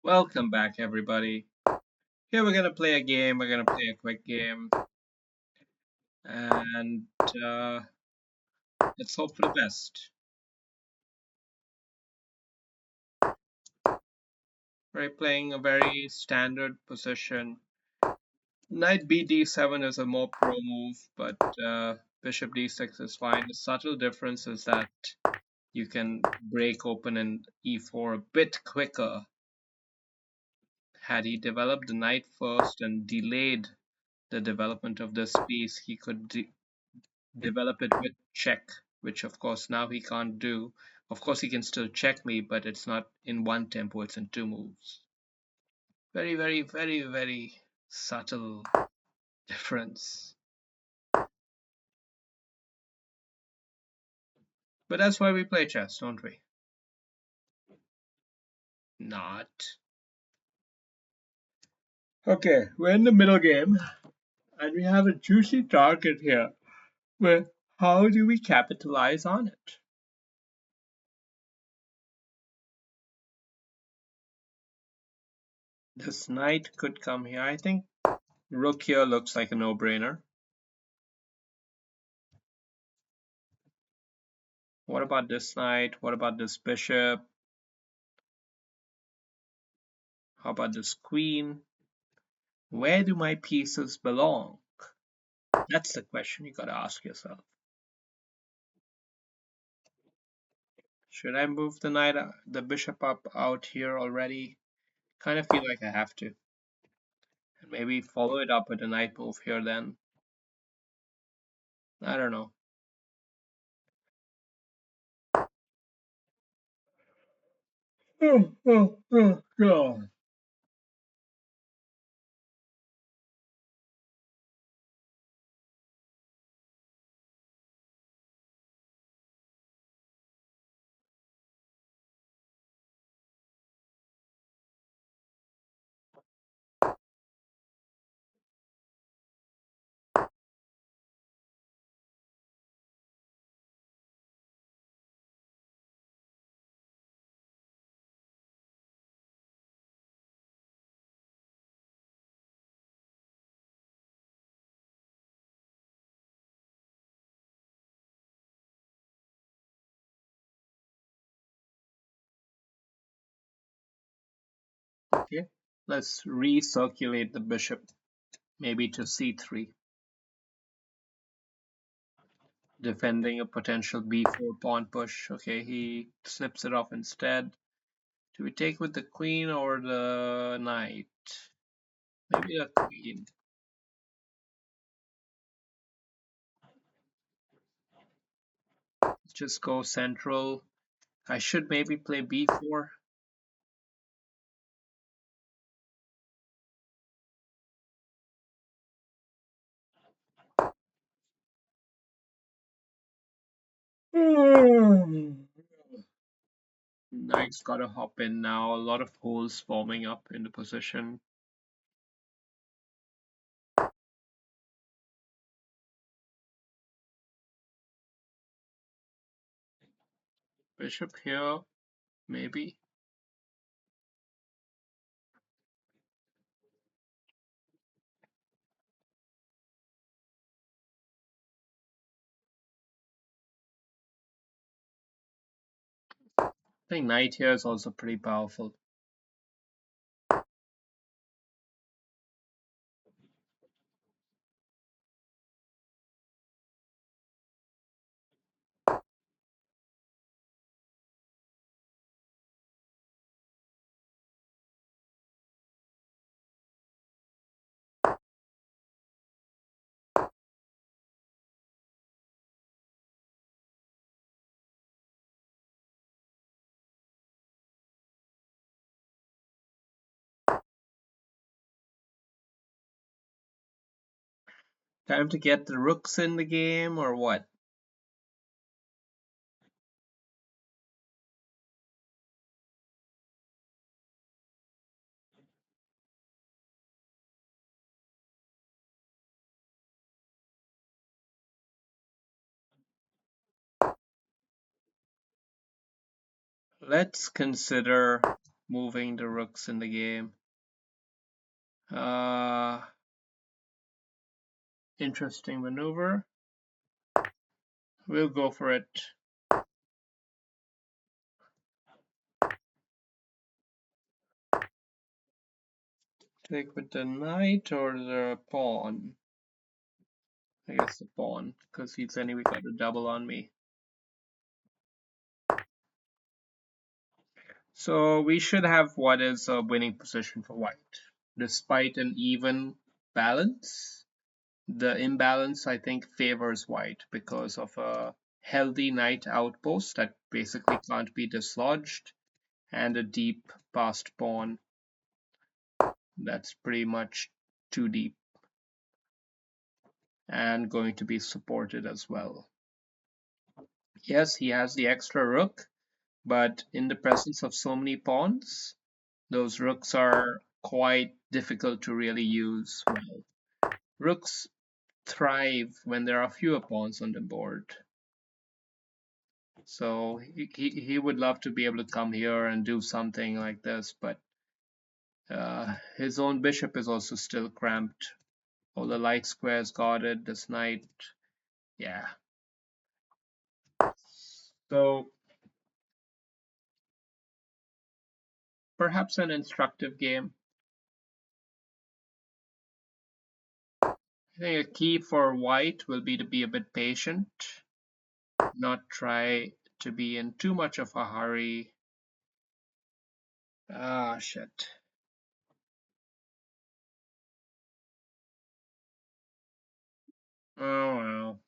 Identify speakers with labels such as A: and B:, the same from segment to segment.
A: Welcome back, everybody. Here we're gonna play a game. We're gonna play a quick game, and uh, let's hope for the best. We're playing a very standard position. Knight b7 is a more pro move, but bishop d6 is fine. The subtle difference is that you can break open in e4 a bit quicker. Had he developed the knight first and delayed the development of this piece, he could develop it with check, which of course now he can't do. Of course, he can still check me, but it's not in one tempo, it's in two moves. Very, very, very, very subtle difference. But that's why we play chess, don't we? Not. Okay, we're in the middle game, and we have a juicy target here. But how do we capitalize on it? This knight could come here. I think rook here looks like a no-brainer. What about this knight? What about this bishop? How about this queen? Where do my pieces belong? That's the question you gotta ask yourself. Should I move the knight, the bishop up out here already? Kind of feel like I have to. And maybe follow it up with a knight move here then. I don't know. God. Okay, let's recirculate the bishop, maybe to c3, defending a potential b4 pawn push. Okay, he snips it off instead. Do we take with the queen or the knight? Maybe the queen. Just go central. I should maybe play b4. Knight's gotta hop in now. A lot of holes forming up in the position. Bishop here, maybe. I think knight here is also pretty powerful. Time to get the rooks in the game or what? Let's consider moving the rooks in the game. Uh, Interesting maneuver. We'll go for it. Take with the knight or the pawn? I guess the pawn, because he's anyway got a double on me. So we should have what is a winning position for white. Despite an even balance, the imbalance I think favors white because of a healthy knight outpost that basically can't be dislodged and a deep passed pawn that's pretty much too deep and going to be supported as well. Yes, he has the extra rook, but in the presence of so many pawns, those rooks are quite difficult to really use well. Rooks thrive when there are fewer pawns on the board. So he would love to be able to come here and do something like this, but his own bishop is also still cramped. All the light squares guarded, this knight, yeah. So perhaps an instructive game. I think a key for white will be to be a bit patient, not try to be in too much of a hurry. Ah, shit. Oh well.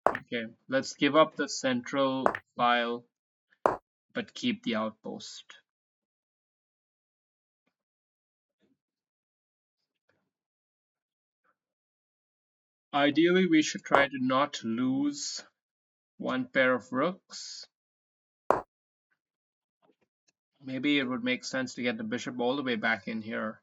A: Okay, let's give up the central file, but keep the outpost. Ideally, we should try to not lose one pair of rooks. Maybe it would make sense to get the bishop all the way back in here.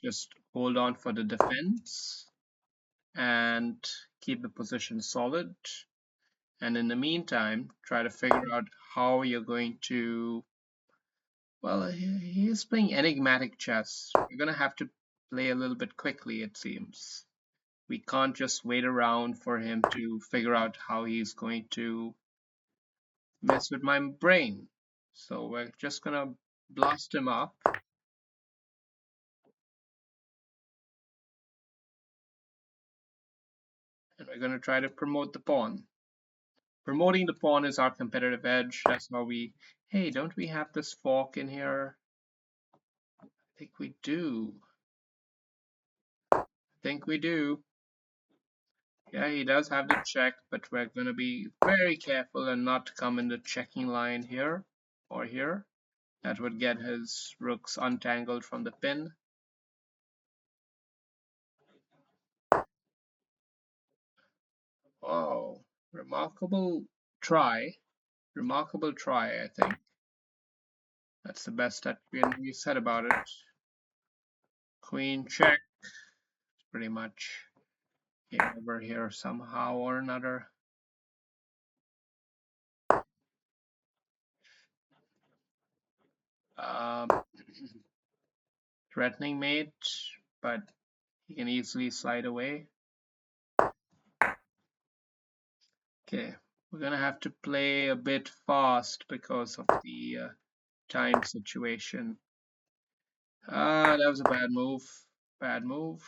A: Just hold on for the defense and keep the position solid. And in the meantime, try to figure out how you're going to. Well, he's playing enigmatic chess. We're going to have to play a little bit quickly, it seems. We can't just wait around for him to figure out how he's going to mess with my brain. So we're just gonna blast him up. And we're gonna try to promote the pawn. Promoting the pawn is our competitive edge. That's how we... Hey, don't we have this fork in here? I think we do. I think we do. Yeah, he does have the check, but we're gonna be very careful and not come in the checking line here or here. That would get his rooks untangled from the pin. Oh, remarkable try. Remarkable try, I think. That's the best that can be said about it. Queen check, pretty much game over here somehow or another. Um, Threatening mate, but he can easily slide away. Okay, we're gonna have to play a bit fast because of the time situation. That was a bad move. Bad move.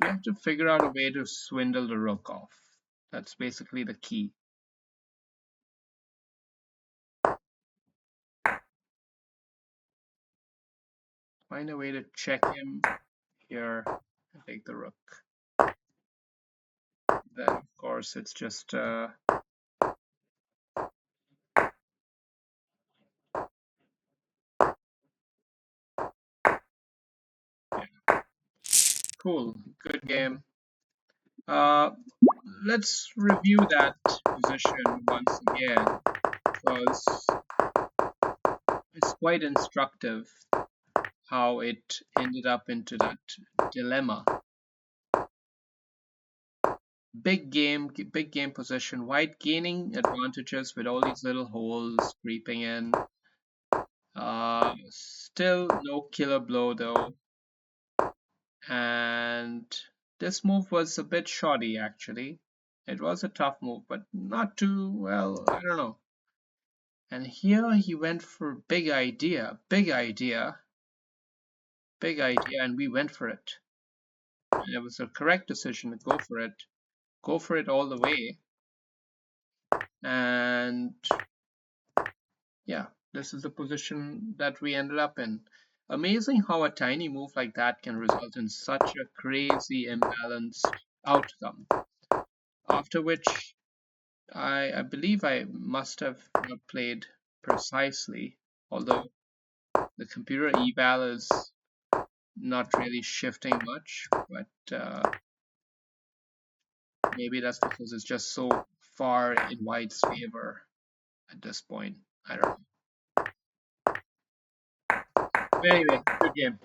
A: We have to figure out a way to swindle the rook off. That's basically the key. Find a way to check him here and take the rook. Then, of course, it's just yeah. Cool. Good game. Uh, let's review that position once again because it's quite instructive how it ended up into that dilemma. big game position. White gaining advantages with all these little holes creeping in. Still no killer blow though. And this move was a bit shoddy actually. It was a tough move, but not too well, I don't know. And here he went for big idea, and we went for it. And it was a correct decision to go for it all the way. And yeah, this is the position that we ended up in. Amazing how a tiny move like that can result in such a crazy imbalanced outcome. After which I believe I must have not played precisely, although the computer eval is not really shifting much, but maybe that's because it's just so far in White's favor at this point. I don't know. But anyway, good game.